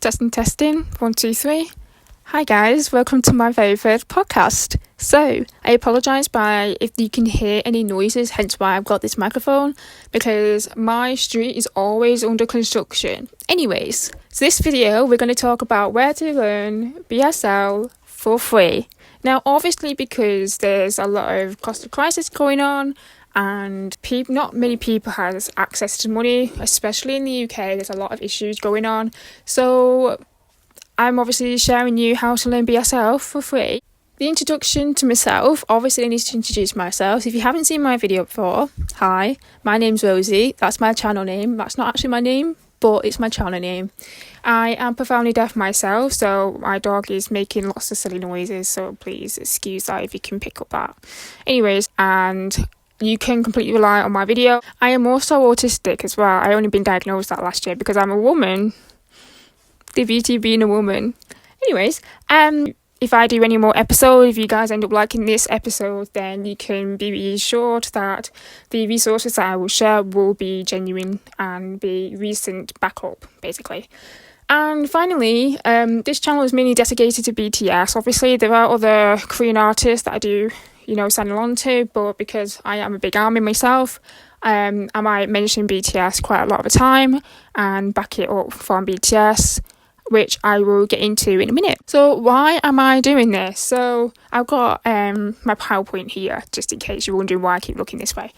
Testing. 1, 2, 3. Hi guys, welcome to my very first podcast. So, I apologise if you can hear any noises, hence why I've got this microphone, because my street is always under construction. Anyways, so this video we're going to talk about where to learn BSL for free. Now, obviously because there's a lot of cost of crisis going on, and not many people has access to money, especially in the UK. There's a lot of issues going on, so I'm obviously sharing you how to learn BSL for free. The introduction to myself, obviously I need to introduce myself. If you haven't seen my video before, hi, my name's Rosie. That's my channel name. That's not actually my name, but it's my channel name. I am profoundly deaf myself, so my dog is making lots of silly noises, so please excuse that if you can pick up that. Anyways, and you can completely rely on my video. I am also autistic as well. I only been diagnosed that last year because I'm a woman. The beauty of being a woman. Anyways, if I do any more episodes, if you guys end up liking this episode, then you can be assured that the resources that I will share will be genuine and be recent backup, basically. And finally, this channel is mainly dedicated to BTS. Obviously, there are other Korean artists that I do, sign along to, but because I am a big ARMY myself, I might mention BTS quite a lot of the time and back it up from BTS, which I will get into in a minute. So why am I doing this? So I've got my PowerPoint here, just in case you're wondering why I keep looking this way.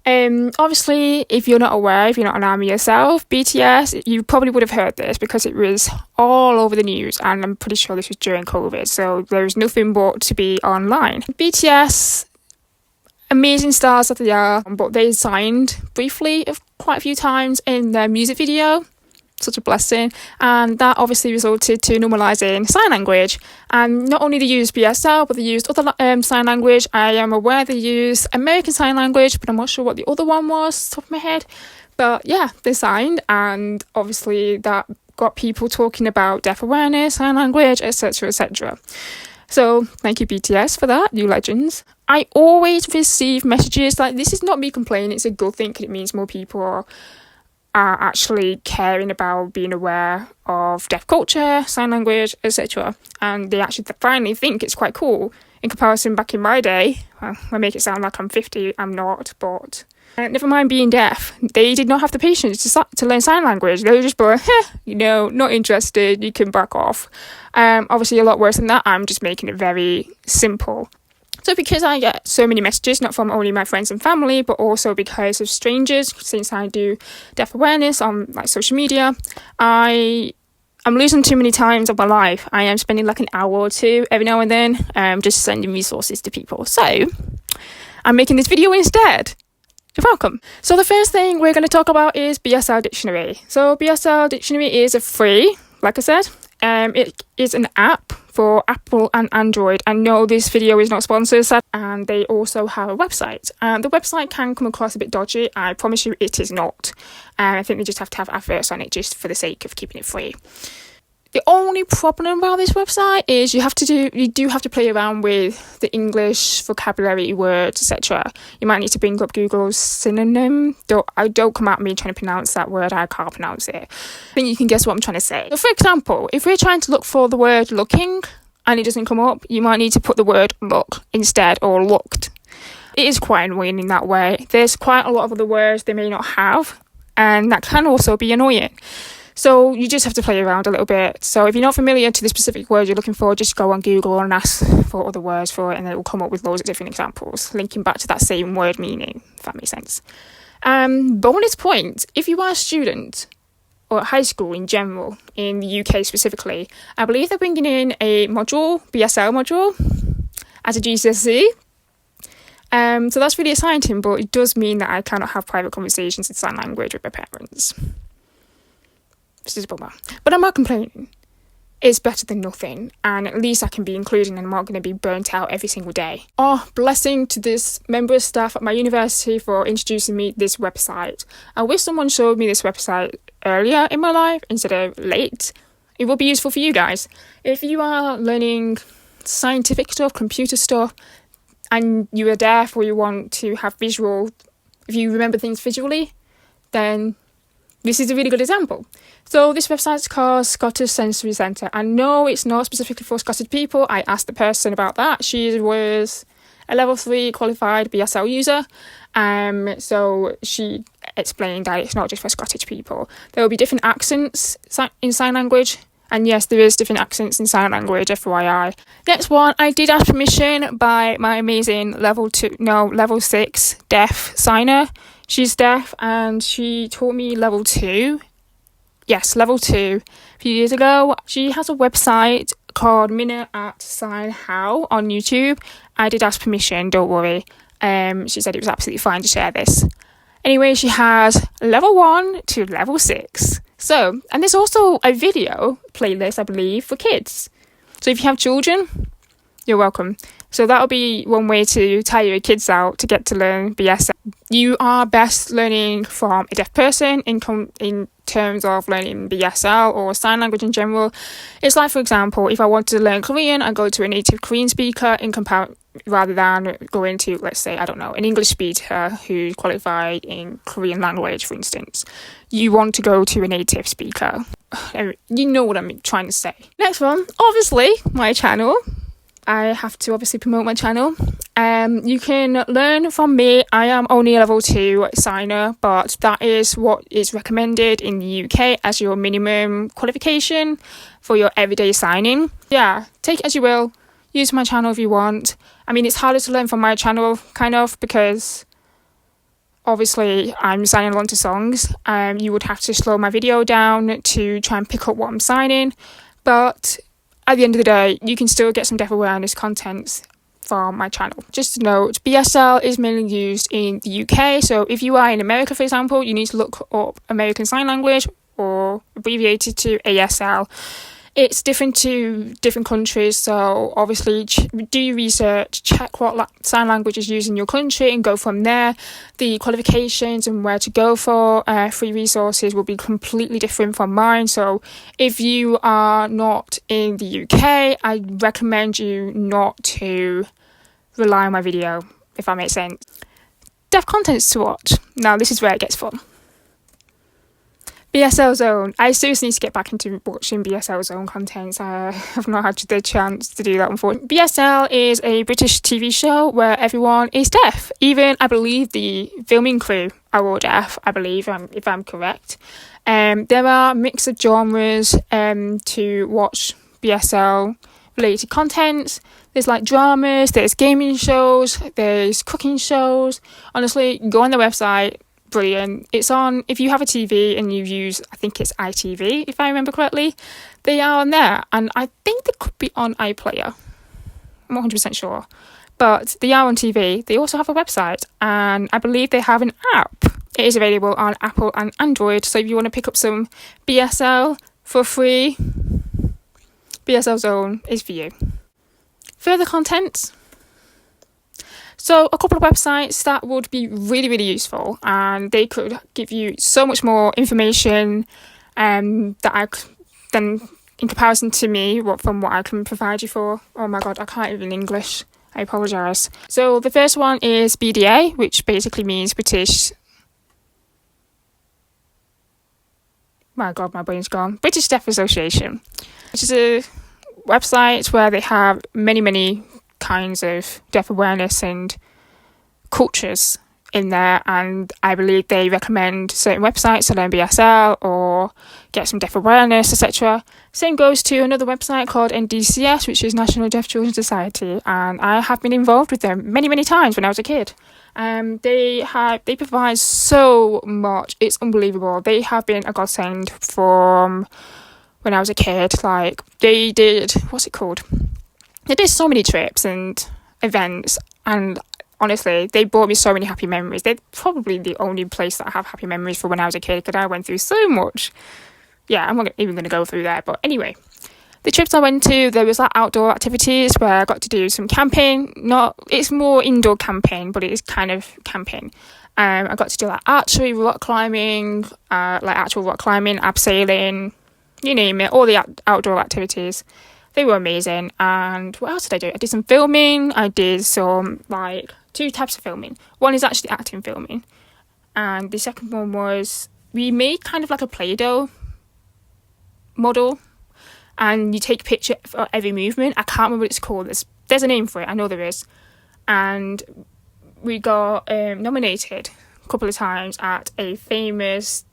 Obviously, if you're not aware, if you're not an ARMY yourself, BTS, you probably would have heard this because it was all over the news, and I'm pretty sure this was during COVID, so there's nothing but to be online. BTS, amazing stars that they are, but they signed briefly quite a few times in their music video. Such a blessing, and that obviously resulted to normalising sign language. And not only they used BSL, but they used other sign language. I am aware they used American Sign Language, but I'm not sure what the other one was, top of my head. But yeah, they signed, and obviously that got people talking about deaf awareness, sign language, etc, etc. So thank you BTS for that, you legends. I always receive messages like, this is not me complaining, it's a good thing because it means more people are actually caring about being aware of deaf culture, sign language, etc. And they actually finally think it's quite cool. In comparison, back in my day, well, I make it sound like I'm 50, I'm not, but never mind being deaf, they did not have the patience to learn sign language. They were just like, not interested, you can back off. Obviously a lot worse than that, I'm just making it very simple. So because I get so many messages, not from only my friends and family, but also because of strangers, since I do deaf awareness on social media, I'm losing too many times of my life. I am spending like an hour or two every now and then just sending resources to people. So I'm making this video instead. You're welcome. So the first thing we're going to talk about is BSL Dictionary. So BSL Dictionary is free, like I said. It is an app for Apple and Android. I know this video is not sponsored, and they also have a website. The website can come across a bit dodgy. I promise you it is not. I think they just have to have adverts on it just for the sake of keeping it free. The only problem about this website is you do have to play around with the English vocabulary, words, etc. You might need to bring up Google's synonym. Don't come at me trying to pronounce that word, I can't pronounce it. I think you can guess what I'm trying to say. So for example, if we're trying to look for the word looking and it doesn't come up, you might need to put the word look instead, or looked. It is quite annoying in that way. There's quite a lot of other words they may not have, and that can also be annoying. So you just have to play around a little bit. So if you're not familiar to the specific word you're looking for, just go on Google and ask for other words for it, and it will come up with loads of different examples, linking back to that same word meaning, if that makes sense. Bonus point, if you are a student, or at high school in general, in the UK specifically, I believe they're bringing in a module, BSL module, as a GCSE. So that's really exciting, but it does mean that I cannot have private conversations in sign language with my parents. This is a bummer. But I'm not complaining. It's better than nothing, and at least I can be included and I'm not going to be burnt out every single day. Oh, blessing to this member of staff at my university for introducing me this website. I wish someone showed me this website earlier in my life instead of late. It will be useful for you guys. If you are learning scientific stuff, computer stuff, and you are deaf or you want to have visual, if you remember things visually, then this is a really good example. So this website's called Scottish Sensory Centre. I know it's not specifically for Scottish people. I asked the person about that. She was a level 3 qualified BSL user. So she explained that it's not just for Scottish people. There will be different accents in sign language. And yes, there is different accents in sign language, FYI. Next one, I did ask permission by my amazing level 6 deaf signer. She's deaf and she taught me level 2. Yes, level 2 a few years ago. She has a website called Minna at Sign How on YouTube. I did ask permission, don't worry. She said it was absolutely fine to share this. Anyway, she has level 1 to level 6. So, and there's also a video playlist, I believe, for kids. So if you have children, you're welcome. So that'll be one way to tire your kids out to get to learn BSL. You are best learning from a deaf person in terms of learning BSL or sign language in general. It's like, for example, if I want to learn Korean, I go to a native Korean speaker rather than going to, let's say, I don't know, an English speaker who's qualified in Korean language, for instance. You want to go to a native speaker. You know what I'm trying to say. Next one, obviously, my channel. I have to obviously promote my channel. You can learn from me. I am only a level 2 signer, but that is what is recommended in the UK as your minimum qualification for your everyday signing. Yeah, take it as you will. Use my channel if you want. I mean, it's harder to learn from my channel, kind of, because obviously I'm signing along to songs. You would have to slow my video down to try and pick up what I'm signing. But at the end of the day, you can still get some deaf awareness content from my channel. Just a note, BSL is mainly used in the UK. So if you are in America, for example, you need to look up American Sign Language, or abbreviated to ASL. It's different to different countries, so obviously do your research, check what sign language is used in your country and go from there. The qualifications and where to go for free resources will be completely different from mine. So if you are not in the UK, I recommend you not to rely on my video, if that makes sense. Deaf contents to watch. Now this is where it gets fun. BSL Zone. I seriously need to get back into watching BSL Zone content. I have not had the chance to do that, unfortunately. BSL is a British TV show where everyone is deaf. Even, I believe, the filming crew are all deaf, I believe, if I'm correct. There are a mix of genres to watch BSL related content. There's like dramas, there's gaming shows, there's cooking shows. Honestly, go on the website. Brilliant. It's on, if you have a TV and you use, I think it's ITV, if I remember correctly, they are on there, and I think they could be on iPlayer. I'm not 100% sure, but they are on TV. They also have a website, and I believe they have an app. It is available on Apple and Android, so if you want to pick up some BSL for free, BSL Zone is for you. Further content. So a couple of websites that would be really, really useful, and they could give you so much more information than in comparison to me, from what I can provide you for. Oh my god, I can't even English. I apologise. So the first one is BDA, which basically means British... My god, my brain's gone. British Deaf Association, which is a website where they have many, many kinds of deaf awareness and cultures in there, and I believe they recommend certain websites to learn BSL or get some deaf awareness, etc. Same goes to another website called NDCS, which is National Deaf Children's Society, and I have been involved with them many, many times when I was a kid. They provide so much. It's unbelievable. They have been a godsend from when I was a kid. Like, they did, what's it called? They did so many trips and events, and honestly, they brought me so many happy memories. They're probably the only place that I have happy memories for when I was a kid, because I went through so much. Yeah, I'm not even going to go through that, but anyway. The trips I went to, there was like outdoor activities where I got to do some camping. It's more indoor camping, but it is kind of camping. I got to do like archery, rock climbing, abseiling, you name it, all the outdoor activities. They were amazing. And what else did I do? I did some filming. I did some, two types of filming. One is actually acting filming. And the second one was we made kind of like a Play-Doh model, and you take a picture for every movement. I can't remember what it's called. There's a name for it. I know there is. And we got nominated a couple of times at a famous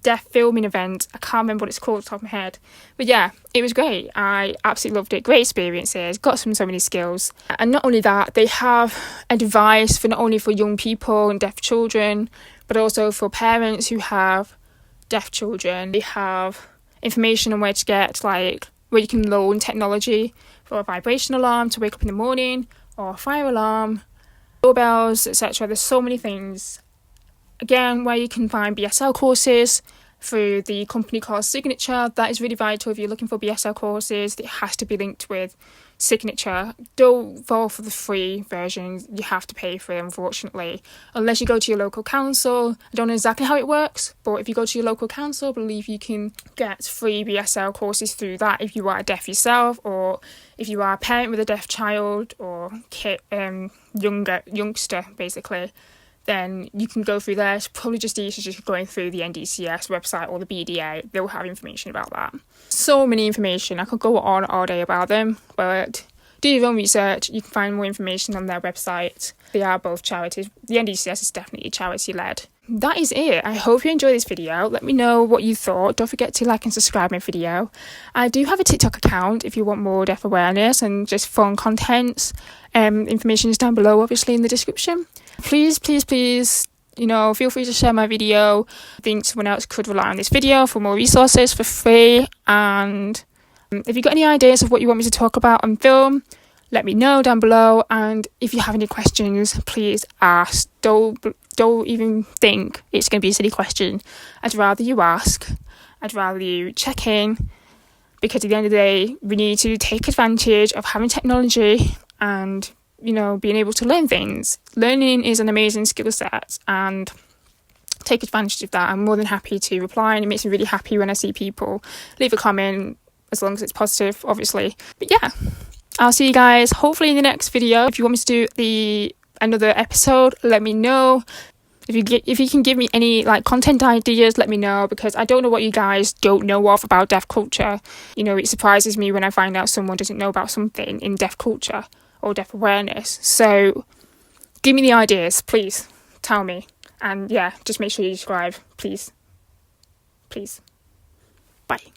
deaf filming event. I can't remember what it's called off the top of my head. But yeah, it was great. I absolutely loved it. Great experiences. Got so many skills. And not only that, they have advice for not only for young people and deaf children, but also for parents who have deaf children. They have information on where to get, like, where you can loan technology for a vibration alarm to wake up in the morning, or a fire alarm, doorbells, etc. There's so many things. Again, where you can find BSL courses through the company called Signature. That is really vital if you're looking for BSL courses. It has to be linked with Signature. Don't fall for the free versions. You have to pay for it, unfortunately, unless you go to your local council. I don't know exactly how it works, but if you go to your local council, I believe you can get free BSL courses through that if you are deaf yourself, or if you are a parent with a deaf child or youngster, basically. Then you can go through there. It's probably just easier just going through the NDCS website or the BDA. They'll have information about that. So many information. I could go on all day about them, but do your own research. You can find more information on their website. They are both charities. The NDCS is definitely charity-led. That is it. I hope you enjoyed this video. Let me know what you thought. Don't forget to like and subscribe my video. I do have a TikTok account if you want more deaf awareness and just fun content. Information is down below, obviously, in the description. Please, feel free to share my video. I think someone else could rely on this video for more resources for free. And if you've got any ideas of what you want me to talk about on film, let me know down below. And if you have any questions, please ask. Don't even think it's going to be a silly question. I'd rather you ask. I'd rather you check in, because at the end of the day, we need to take advantage of having technology and, being able to learn things. Learning is an amazing skill set, and take advantage of that. I'm more than happy to reply, and it makes me really happy when I see people leave a comment, as long as it's positive, obviously. But yeah, I'll see you guys hopefully in the next video. If you want me to do another episode, let me know. If you can give me any content ideas, let me know, because I don't know what you guys don't know of about deaf culture. It surprises me when I find out someone doesn't know about something in deaf culture or deaf awareness. So give me the ideas, please. Tell me. And yeah, just make sure you subscribe, please. Bye.